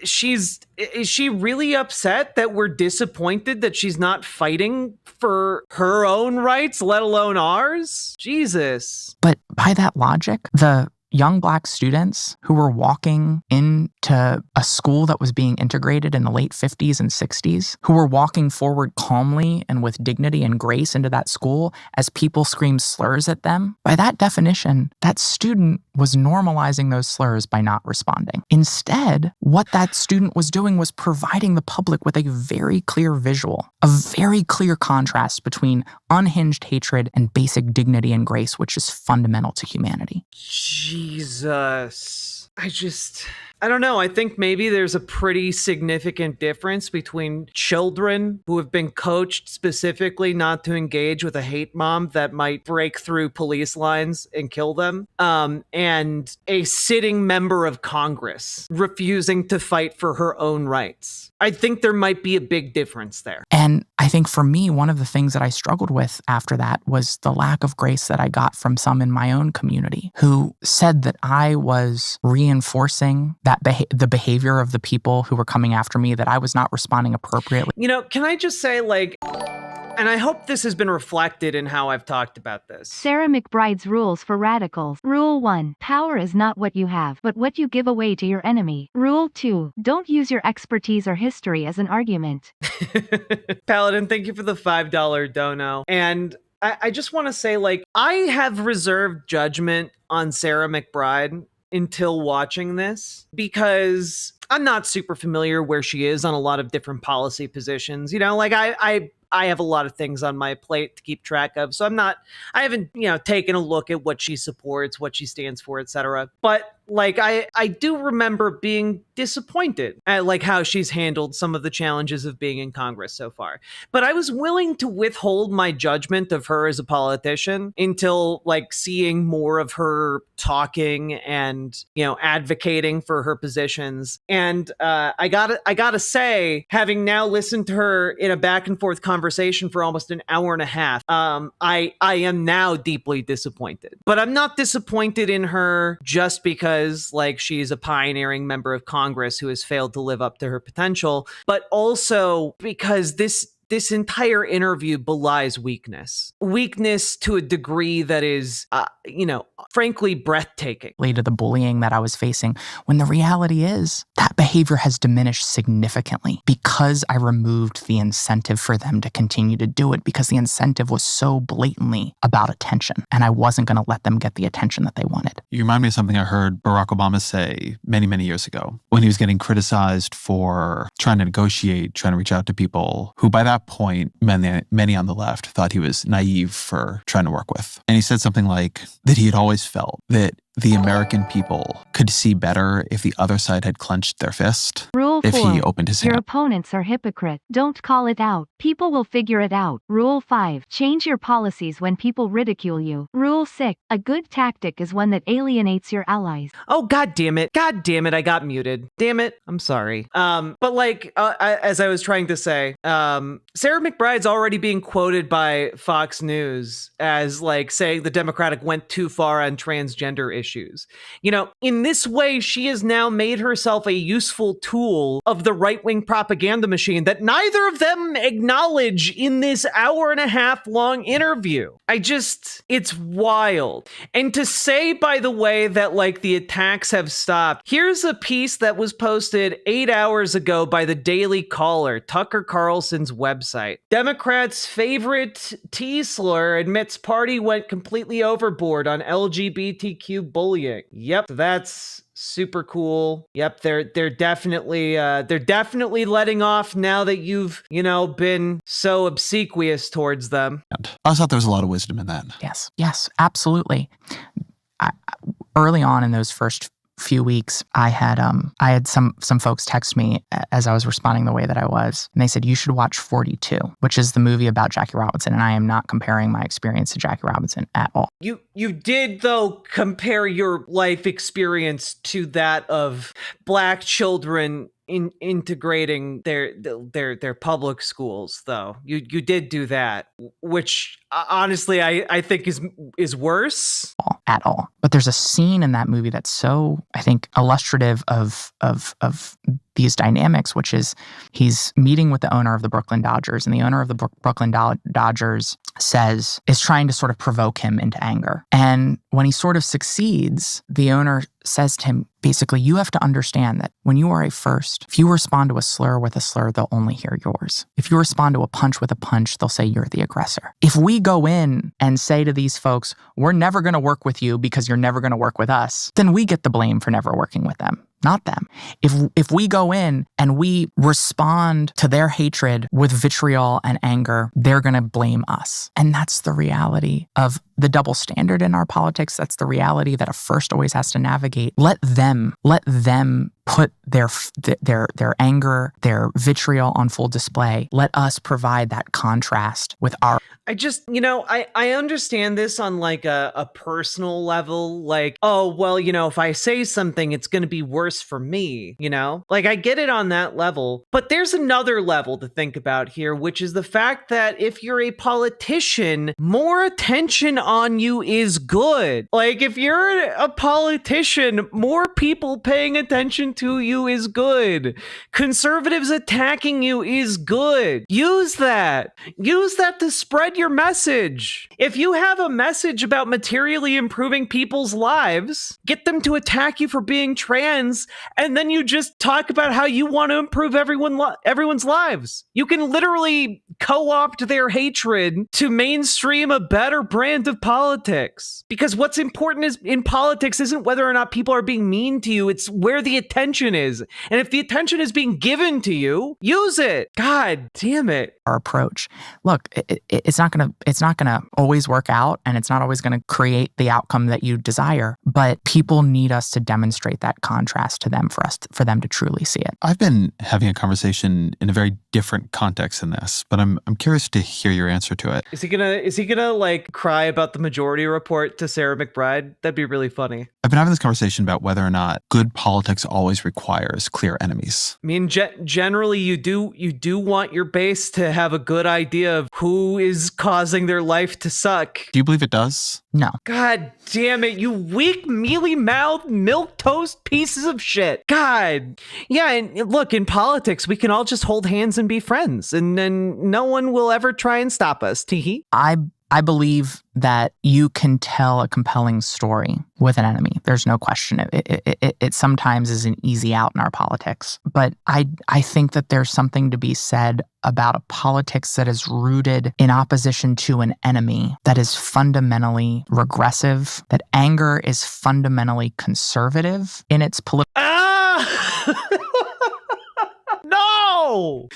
Is she really upset that we're disappointed that she's not fighting for her own rights, let alone ours? Jesus. But by that logic, the young Black students who were walking into a school that was being integrated in the late 50s and 60s, who were walking forward calmly and with dignity and grace into that school as people screamed slurs at them, by that definition, that student was normalizing those slurs by not responding. Instead, what that student was doing was providing the public with a very clear visual, a very clear contrast between unhinged hatred and basic dignity and grace, which is fundamental to humanity. Jesus. I don't know. I think maybe there's a pretty significant difference between children who have been coached specifically not to engage with a hate mob that might break through police lines and kill them, and a sitting member of Congress refusing to fight for her own rights. I think there might be a big difference there. And I think for me, one of the things that I struggled with after that was the lack of grace that I got from some in my own community who said that I was reinforcing that the behavior of the people who were coming after me, that I was not responding appropriately. Can I just say, and I hope this has been reflected in how I've talked about this. Sarah McBride's rules for radicals. Rule 1. Power is not what you have, but what you give away to your enemy. Rule 2. Don't use your expertise or history as an argument. Paladin, thank you for the $5 dono. And I just want to say, I have reserved judgment on Sarah McBride until watching this, because I'm not super familiar where she is on a lot of different policy positions. I have a lot of things on my plate to keep track of, so I haven't taken a look at what she supports, what she stands for, etc. But I do remember being disappointed at how she's handled some of the challenges of being in Congress so far. But I was willing to withhold my judgment of her as a politician until seeing more of her talking and advocating for her positions. And I gotta say, having now listened to her in a back and forth conversation for almost an hour and a half, I am now deeply disappointed. But I'm not disappointed in her just because she's a pioneering member of Congress who has failed to live up to her potential, but also because this this entire interview belies weakness. Weakness to a degree that is, frankly breathtaking. To the bullying that I was facing, when the reality is that behavior has diminished significantly because I removed the incentive for them to continue to do it, because the incentive was so blatantly about attention, and I wasn't going to let them get the attention that they wanted. You remind me of something I heard Barack Obama say many, many years ago when he was getting criticized for trying to negotiate, trying to reach out to people who by that point, many on the left thought he was naive for trying to work with. And he said something like that he had always felt that the American people could see better if the other side had clenched their fist. Rule 4. If he opened his hand. Your opponents are hypocrite. Don't call it out. People will figure it out. Rule 5. Change your policies when people ridicule you. Rule 6. A good tactic is one that alienates your allies. Oh, God damn it. God damn it. I got muted. Damn it. I'm sorry. But as I was trying to say, Sarah McBride's already being quoted by Fox News as saying the Democratic went too far on transgender issues. In this way, she has now made herself a useful tool of the right-wing propaganda machine that neither of them acknowledge in this hour-and-a-half long interview. It's wild. And to say, by the way, that the attacks have stopped, here's a piece that was posted 8 hours ago by the Daily Caller, Tucker Carlson's website. Democrats' favorite T-slur admits party went completely overboard on LGBTQ bullying. Yep, that's super cool. Yep, they're definitely letting off now that you've been so obsequious towards them. I also thought there was a lot of wisdom in that. Yes, absolutely. Early on in those first few weeks, I had some folks text me as I was responding the way that I was, and they said, you should watch 42, which is the movie about Jackie Robinson, and I am not comparing my experience to Jackie Robinson at all. You did, though, compare your life experience to that of Black children integrating their public schools, though. You did do that, which honestly I think is worse. At all. But there's a scene in that movie that's so, I think, illustrative of these dynamics, which is he's meeting with the owner of the Brooklyn Dodgers, and the owner of the Brooklyn Dodgers is trying to sort of provoke him into anger. And when he sort of succeeds, the owner says to him, basically, you have to understand that when you are a first, if you respond to a slur with a slur, they'll only hear yours. If you respond to a punch with a punch, they'll say you're the aggressor. If we go in and say to these folks, we're never going to work with you because you're never going to work with us, then we get the blame for never working with them, not them. If we go in and we respond to their hatred with vitriol and anger, they're going to blame us. And that's the reality of the double standard in our politics. That's the reality that a first always has to navigate. Let them put their anger, their vitriol on full display. Let us provide that contrast with our... I understand this on a personal level. If I say something, it's going to be worse for me, I get it on that level. But there's another level to think about here, which is the fact that if you're a politician, more attention on you is good. If you're a politician, more people paying attention to you is good. Conservatives attacking you is good. Use that to spread your message. If you have a message about materially improving people's lives, get them to attack you for being trans, and then you just talk about how you want to improve everyone's lives. You can literally co-opt their hatred to mainstream a better brand of politics. Because what's important in politics isn't whether or not people are being mean to you, it's where the attention is. And if the attention is being given to you, use it. God damn it. Our approach. Look, it's not gonna always work out, and it's not always gonna create the outcome that you desire, but people need us to demonstrate that contrast to them for them to truly see it. I've been having a conversation in a very different context than this, but I'm curious to hear your answer to it. Is he gonna cry about the Majority Report to Sarah McBride? That'd be really funny. I've been having this conversation about whether or not good politics always always requires clear enemies. I mean, generally, you do want your base to have a good idea of who is causing their life to suck. Do you believe it does? No. God damn it, you weak, mealy-mouthed, milquetoast pieces of shit. God. Yeah, and look, in politics, we can all just hold hands and be friends, and then no one will ever try and stop us. Teehee. I believe that you can tell a compelling story with an enemy. There's no question. It sometimes is an easy out in our politics. But I think that there's something to be said about a politics that is rooted in opposition to an enemy that is fundamentally regressive, that anger is fundamentally conservative in its political... No!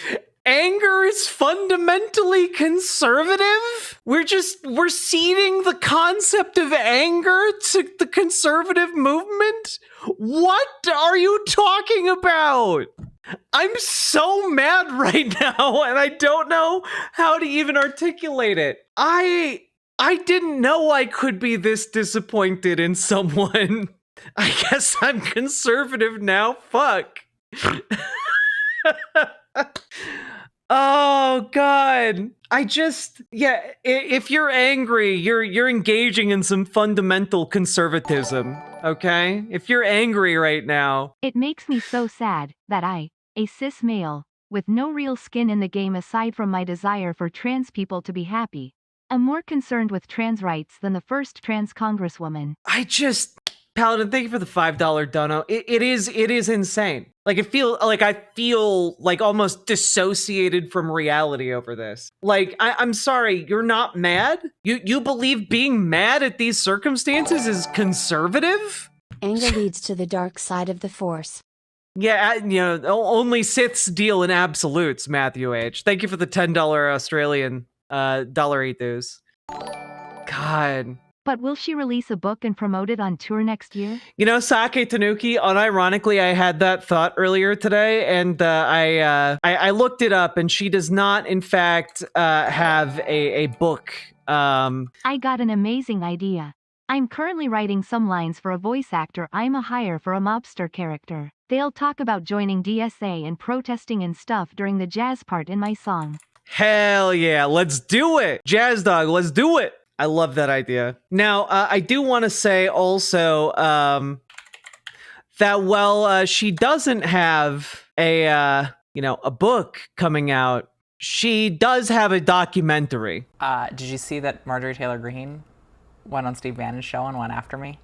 Anger is fundamentally conservative? We're ceding the concept of anger to the conservative movement? What are you talking about? I'm so mad right now, and I don't know how to even articulate it. I didn't know I could be this disappointed in someone. I guess I'm conservative now. Fuck. Oh God. If you're angry, you're engaging in some fundamental conservatism, okay? If you're angry right now. It makes me so sad that I, a cis male, with no real skin in the game aside from my desire for trans people to be happy, am more concerned with trans rights than the first trans congresswoman. Paladin, thank you for the $5 dono. It is insane. Like I feel like almost dissociated from reality over this. Like I'm sorry, you're not mad? You believe being mad at these circumstances is conservative? Anger leads to the dark side of the Force. Yeah, only Siths deal in absolutes, Matthew H. Thank you for the $10 Australian $1 dues. God. But will she release a book and promote it on tour next year? Sake Tanuki, unironically, I had that thought earlier today, and I looked it up, and she does not, in fact, have a book. I got an amazing idea. I'm currently writing some lines for a voice actor I'm a hire for a mobster character. They'll talk about joining DSA and protesting and stuff during the jazz part in my song. Hell yeah, let's do it! Jazz Dog, let's do it! I love that idea. Now, I do want to say also that while she doesn't have a book coming out, she does have a documentary. Did you see that Marjorie Taylor Greene went on Steve Bannon's show and went after me?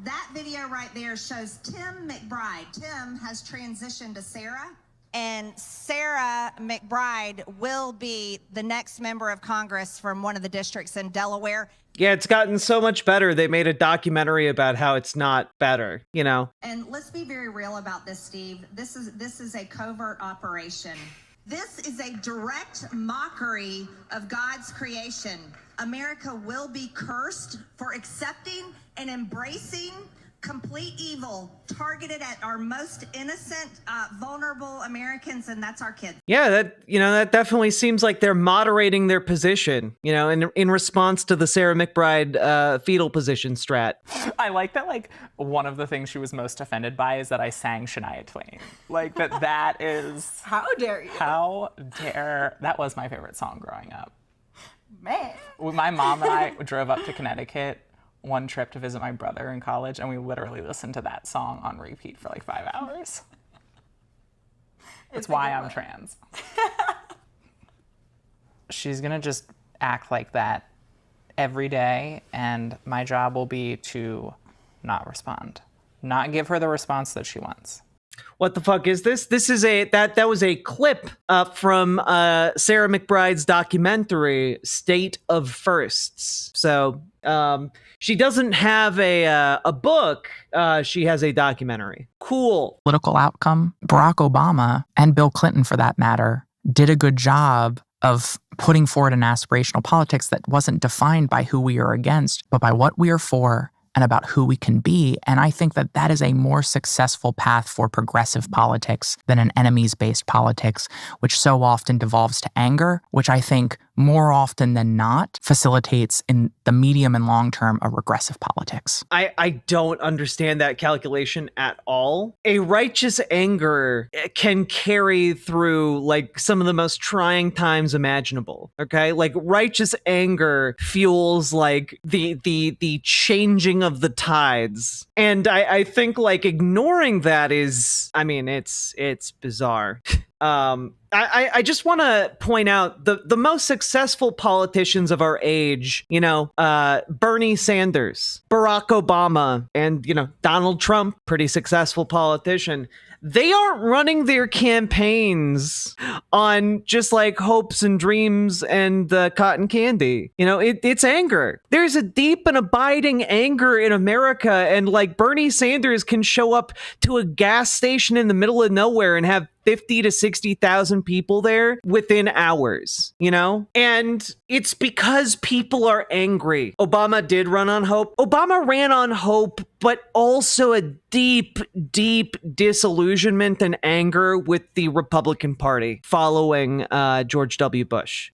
That video right there shows Tim McBride. Tim has transitioned to Sarah, and Sarah McBride will be the next member of Congress from one of the districts in Delaware. Yeah, it's gotten so much better. They made a documentary about how it's not better, And let's be very real about this, Steve. This is a covert operation. This is a direct mockery of God's creation. America will be cursed for accepting and embracing complete evil targeted at our most innocent, vulnerable Americans, and that's our kids. Yeah, that definitely seems like they're moderating their position, in response to the Sarah McBride fetal position strat. I like that, one of the things she was most offended by is that I sang Shania Twain. That is... How dare you? That was my favorite song growing up. Man. My mom and I drove up to Connecticut one trip to visit my brother in college, and we literally listened to that song on repeat for 5 hours. It's why I'm trans. She's gonna just act like that every day, and my job will be to not respond, not give her the response that she wants. What the fuck is this? This is that was a clip from Sarah McBride's documentary, State of Firsts. So she doesn't have a book. She has a documentary. Cool. Political outcome. Barack Obama, and Bill Clinton for that matter, did a good job of putting forward an aspirational politics that wasn't defined by who we are against, but by what we are for and about who we can be. And I think that that is a more successful path for progressive politics than an enemies-based politics, which so often devolves to anger, which I think more often than not facilitates in the medium and long term a regressive politics. I don't understand that calculation at all. A righteous anger can carry through like some of the most trying times imaginable. Okay, like righteous anger fuels like the changing of the tides, and I think like ignoring that is, I mean, it's bizarre. I just want to point out the most successful politicians of our age, Bernie Sanders, Barack Obama, and, Donald Trump, pretty successful politician. They aren't running their campaigns on just like hopes and dreams and cotton candy. It's anger. There's a deep and abiding anger in America. And like Bernie Sanders can show up to a gas station in the middle of nowhere and have 50 to 60,000 people there within hours, And it's because people are angry. Obama did run on hope. Obama ran on hope, but also a deep, deep disillusionment and anger with the Republican Party following George W. Bush.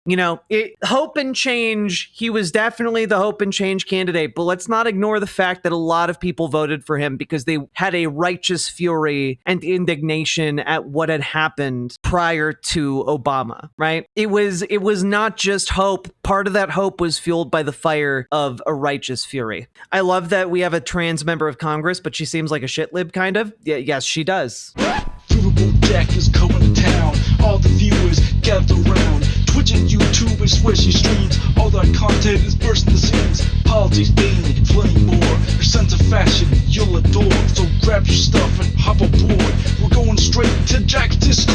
Hope and change, he was definitely the hope and change candidate, but let's not ignore the fact that a lot of people voted for him because they had a righteous fury and indignation at what had happened prior to Obama, right? It was not just hope. Part of that hope was fueled by the fire of a righteous fury. I love that we have a trans member of Congress, but she seems like a shit lib, kind of. Yeah, yes, she does. Riverboat Jack is coming to town. All the viewers gather around. Twitch and YouTube and swishy streams. All that content is bursting the seams. Politics, dating, plenty more. Your sense of fashion, you'll adore. So grab your stuff and hop aboard. We're going straight to Jack's Discourse.